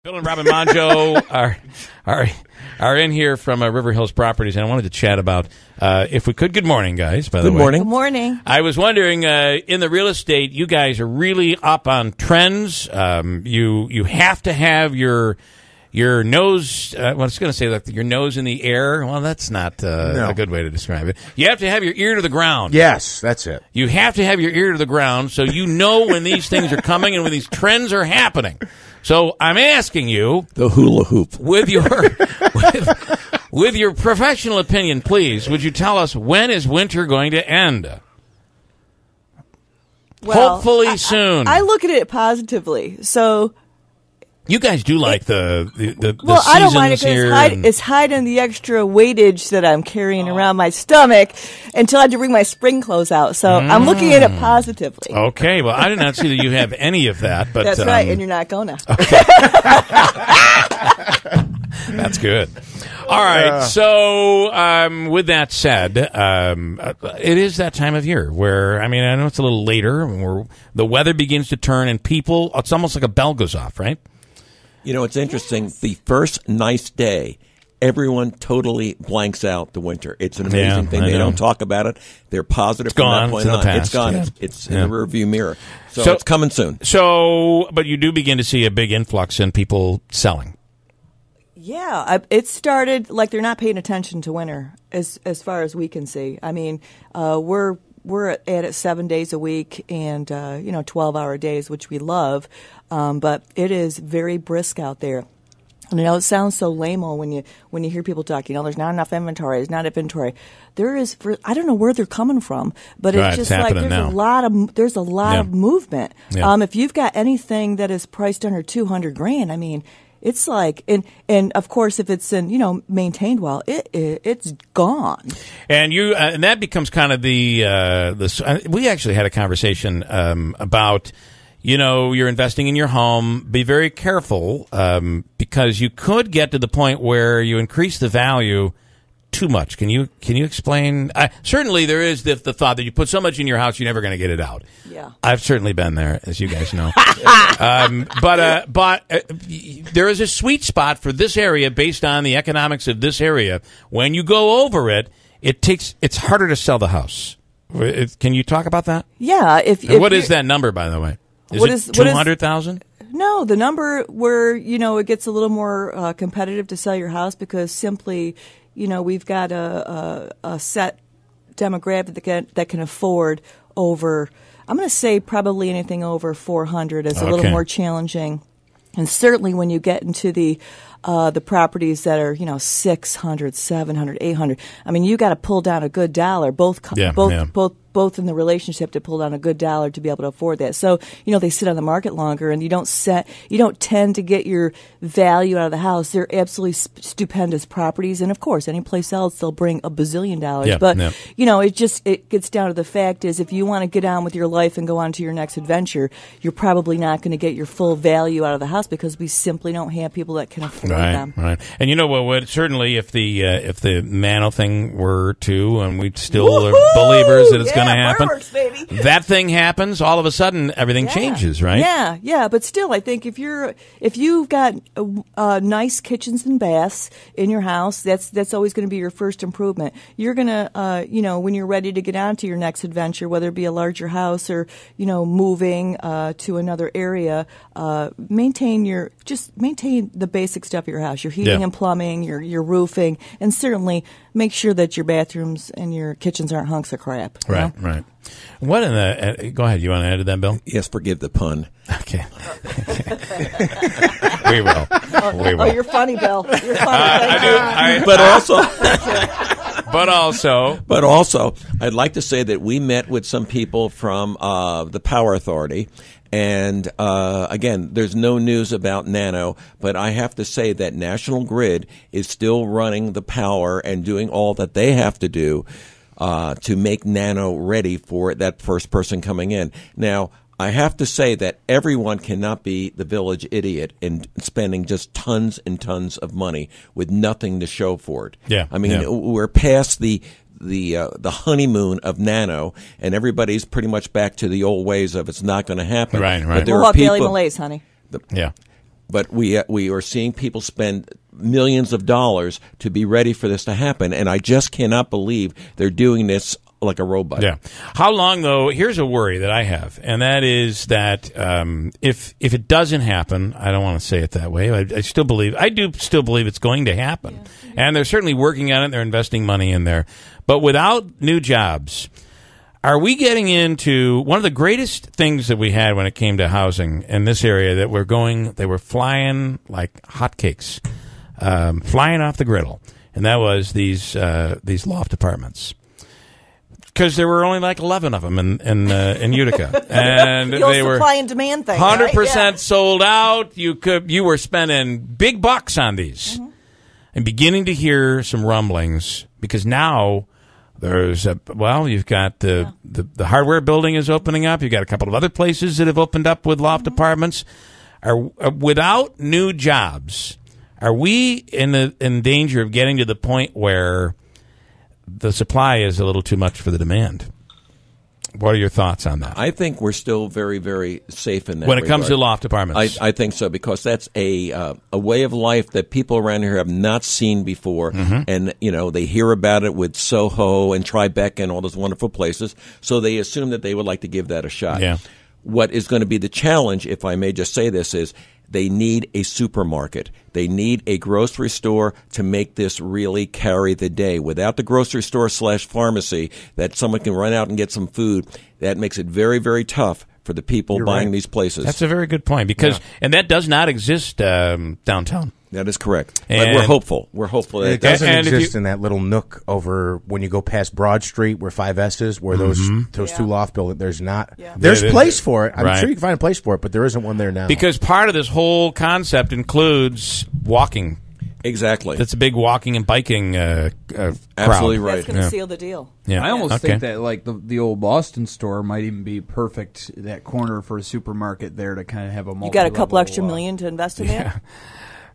Bill and Robin Mongeau are in here from River Hills Properties, and I wanted to chat about, if we could. Good morning, guys, by the way. Good morning. Good morning. I was wondering, in the real estate, you guys are really up on trends. You have to have your nose, I was going to say like your nose in the air. Well, that's not a good way to describe it. You have to have your ear to the ground. Yes, that's it. You have to have your ear to the ground so you know when these things are coming and when these trends are happening. So I'm asking you, The hula hoop. with your professional opinion, please, would you tell us when is winter going to end? Well, hopefully soon. I look at it positively. So you guys do like the well, I don't mind it seasons because here. it's hiding the extra weightage that I'm carrying around my stomach until I have to bring my spring clothes out. So I'm looking at it positively. Okay, well, I did not see that you have any of that. But That's right, and you're not gonna. That's good. All right. So, with that said, it is that time of year where, I mean, I know it's a little later, where the weather begins to turn and people, it's almost like a bell goes off, right? You know, it's interesting. The first nice day, everyone totally blanks out the winter. It's an amazing thing. They don't talk about it. They're positive from that point on. It's gone. It's in the rearview mirror. So it's coming soon. So, but you do begin to see a big influx in people selling. Yeah, it started like they're not paying attention to winter as far as we can see. I mean, we're at it 7 days a week and 12-hour days, which we love, but it is very brisk out there. And I know it sounds so lame-o when you hear people talk. There's not enough inventory. There's not inventory. There is. I don't know where they're coming from, but it's just like there's a lot of movement. Yeah. If you've got anything that is priced under $200,000, I mean. It's like, and of course, if it's maintained well, it's gone. And and that becomes kind of we actually had a conversation about, you're investing in your home. Be very careful because you could get to the point where you increase the value too much. Can you explain? Certainly, there is the thought that you put so much in your house, you're never going to get it out. Yeah, I've certainly been there, as you guys know. But there is a sweet spot for this area based on the economics of this area. When you go over it, it's harder to sell the house. Can you talk about that? Yeah. What is that number, by the way? Is it 200,000? No, the number where it gets a little more competitive to sell your house because simply. We've got a set demographic that can afford over, I'm going to say probably anything over 400 is a little more challenging. And certainly when you get into the properties that are, 600, 700, 800, I mean, you got to pull down a good dollar, both in the relationship to pull down a good dollar to be able to afford that. So, they sit on the market longer and you don't tend to get your value out of the house. They're absolutely stupendous properties. And of course, any place else, they'll bring a bazillion dollars. It gets down to the fact is if you want to get on with your life and go on to your next adventure, you're probably not going to get your full value out of the house because we simply don't have people that can afford them. Right. And certainly if the Mano thing were to, and we still are believers that it's going to happen. Fireworks, baby. That thing happens, all of a sudden everything changes, right? Yeah. But still, I think if you've got nice kitchens and baths in your house, that's always going to be your first improvement. You're gonna, when you're ready to get on to your next adventure, whether it be a larger house or moving to another area, maintain the basic stuff of your house, your heating and plumbing, your roofing, and certainly make sure that your bathrooms and your kitchens aren't hunks of crap. Right. What in the? Go ahead. You want to add to that, Bill? Yes, forgive the pun. Okay. We will. Oh, you're funny, Bill. You're funny. But also, I'd like to say that we met with some people from the Power Authority. And again, there's no news about Nano, but I have to say that National Grid is still running the power and doing all that they have to do to make Nano ready for that first person coming in. Now, I have to say that everyone cannot be the village idiot in spending just tons and tons of money with nothing to show for it. Yeah, I mean, we're past the honeymoon of Nano, and everybody's pretty much back to the old ways of it's not going to happen. Right. But there we'll are have people, daily malaise, honey. But we are seeing people spend millions of dollars to be ready for this to happen, and I just cannot believe they're doing this like a robot. Yeah. How long, though? Here's a worry that I have, and that is that if it doesn't happen, I don't want to say it that way. I do still believe it's going to happen, and they're certainly working on it. They're investing money in there, but without new jobs, are we getting into one of the greatest things that we had when it came to housing in this area? That they were flying like hotcakes, flying off the griddle, and that was these loft apartments. Because there were only like 11 of them in Utica, and they were supply and demand thing, 100% sold out. You were spending big bucks on these, and beginning to hear some rumblings because now there's you've got the hardware building is opening up. You've got a couple of other places that have opened up with loft apartments. Without new jobs, are we in danger of getting to the point where the supply is a little too much for the demand? What are your thoughts on that? I think we're still very, very safe in that when it comes to loft apartments. I think so, because that's a way of life that people around here have not seen before, and they hear about it with Soho and Tribeca and all those wonderful places, so they assume that they would like to give that a shot. Yeah. What is going to be the challenge, if I may just say this, is they need a supermarket. They need a grocery store to make this really carry the day. Without the grocery store / pharmacy that someone can run out and get some food, that makes it very, very tough for the people buying these places. That's a very good point, and that does not exist downtown. That is correct. But we're hopeful. We're hopeful that it doesn't exist in that little nook over when you go past Broad Street where 5S is, where those two loft buildings, there's not. Yeah. There's a place for it. I'm sure you can find a place for it, but there isn't one there now. Because part of this whole concept includes walking. Exactly. That's a big walking and biking crowd. Absolutely right. That's going to seal the deal. Yeah. I almost think that like the old Boston store might even be perfect, that corner for a supermarket there to kind of have a multi-level. You got a couple extra million to invest in that?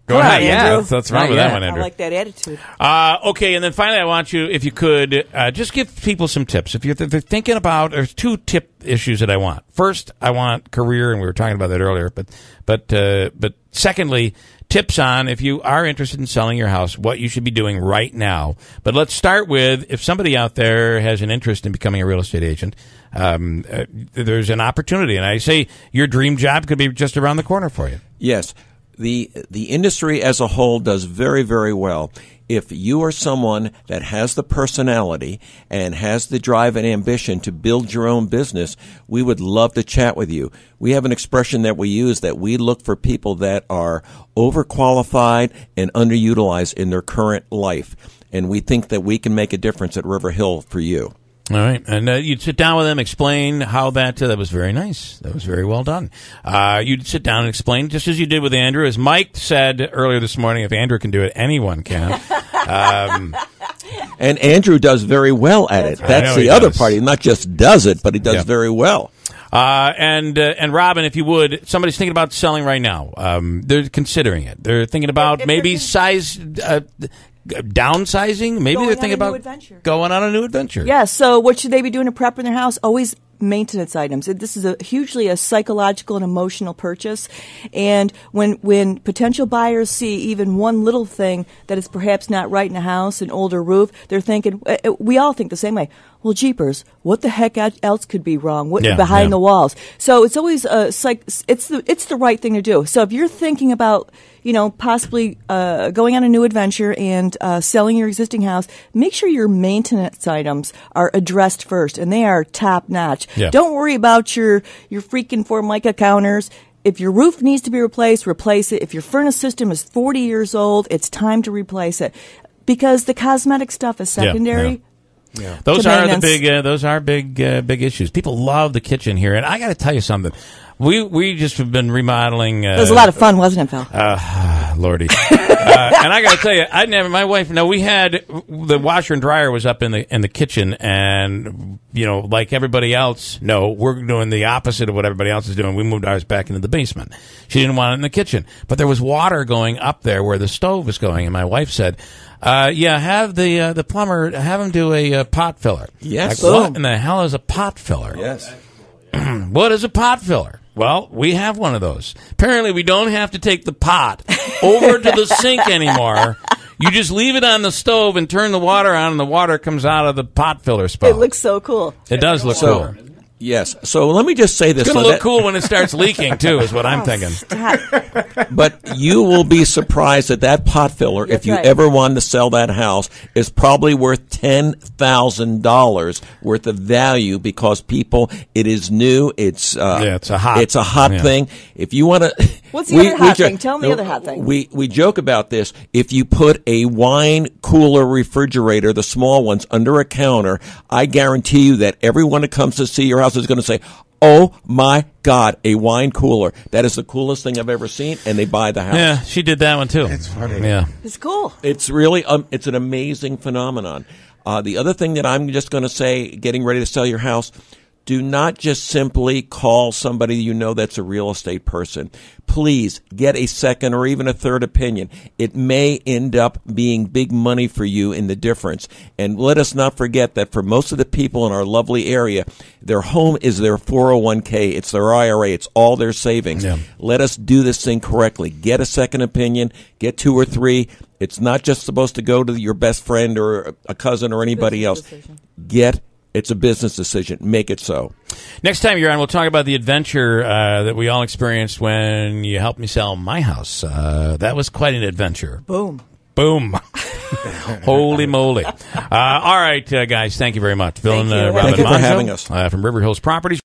Go ahead, Andrew. That's wrong with that one, Andrew. I like that attitude. Okay, and then finally, I want you, if you could, just give people some tips. If they're thinking about, there's two tip issues that I want. First, I want career, and we were talking about that earlier. But secondly, tips on if you are interested in selling your house, what you should be doing right now. But let's start with if somebody out there has an interest in becoming a real estate agent. There's an opportunity, and I say your dream job could be just around the corner for you. Yes. The industry as a whole does very, very well. If you are someone that has the personality and has the drive and ambition to build your own business, we would love to chat with you. We have an expression that we use that we look for people that are overqualified and underutilized in their current life. And we think that we can make a difference at River Hill for you. All right, and you'd sit down with them, explain how that was very nice. That was very well done. You'd sit down and explain, just as you did with Andrew. As Mike said earlier this morning, if Andrew can do it, anyone can. And Andrew does very well at it. That's the other part. He not just does it, but he does very well. And Robin, if you would, somebody's thinking about selling right now. They're considering it. They're thinking about maybe size... downsizing? Maybe they're thinking about going on a new adventure. Yeah, so what should they be doing to prep in their house? Always maintenance items. This is hugely a psychological and emotional purchase. And when potential buyers see even one little thing that is perhaps not right in a house, an older roof, they're thinking, we all think the same way, well, jeepers, what the heck else could be wrong? What behind the walls? So it's always it's the right thing to do. So if you're thinking about possibly going on a new adventure and selling your existing house, make sure your maintenance items are addressed first, and they are top notch. Yeah. Don't worry about your freaking Formica counters. If your roof needs to be replaced, replace it. If your furnace system is 40 years old, it's time to replace it, because the cosmetic stuff is secondary. Yeah. Yeah. Those are big issues. People love the kitchen here, and I got to tell you something. We just have been remodeling. It was a lot of fun, wasn't it, Phil? Lordy. And I got to tell you, my wife. No, we had the washer and dryer was up in the kitchen, and like everybody else. No, we're doing the opposite of what everybody else is doing. We moved ours back into the basement. She didn't want it in the kitchen, but there was water going up there where the stove was going, and my wife said, have the plumber have him do a pot filler. Yes. Like, what in the hell is a pot filler? Yes. What is a pot filler? Well, we have one of those. Apparently, we don't have to take the pot over to the sink anymore. You just leave it on the stove and turn the water on, and the water comes out of the pot filler spout. It looks so cool. It does look cool. Yes. So let me just say this. It's going to look cool when it starts leaking, too, is what I'm thinking. But you will be surprised that pot filler, if you ever wanted to sell that house, is probably worth $10,000 worth of value because it is new. It's it's a hot thing. If you want to, what's the other hot thing? Tell me the other hot thing. We joke about this. If you put a wine cooler refrigerator, the small ones, under a counter, I guarantee you that everyone that comes to see your house is going to say, "Oh my God, a wine cooler! That is the coolest thing I've ever seen," and they buy the house. Yeah, she did that one too. It's funny. Yeah, it's cool. It's really it's an amazing phenomenon. The other thing that I'm just going to say, getting ready to sell your house, do not just simply call somebody you know that's a real estate person. Please get a second or even a third opinion. It may end up being big money for you in the difference. And let us not forget that for most of the people in our lovely area, their home is their 401k. It's their IRA. It's all their savings. Yeah. Let us do this thing correctly. Get a second opinion. Get 2 or 3. It's not just supposed to go to your best friend or a cousin or anybody else. It's a business decision. Make it so. Next time you're on, we'll talk about the adventure that we all experienced when you helped me sell my house. That was quite an adventure. Boom. Holy moly. All right, guys, thank you very much. Bill and Robin Thank you for Mongeau, having us. From River Hills Properties.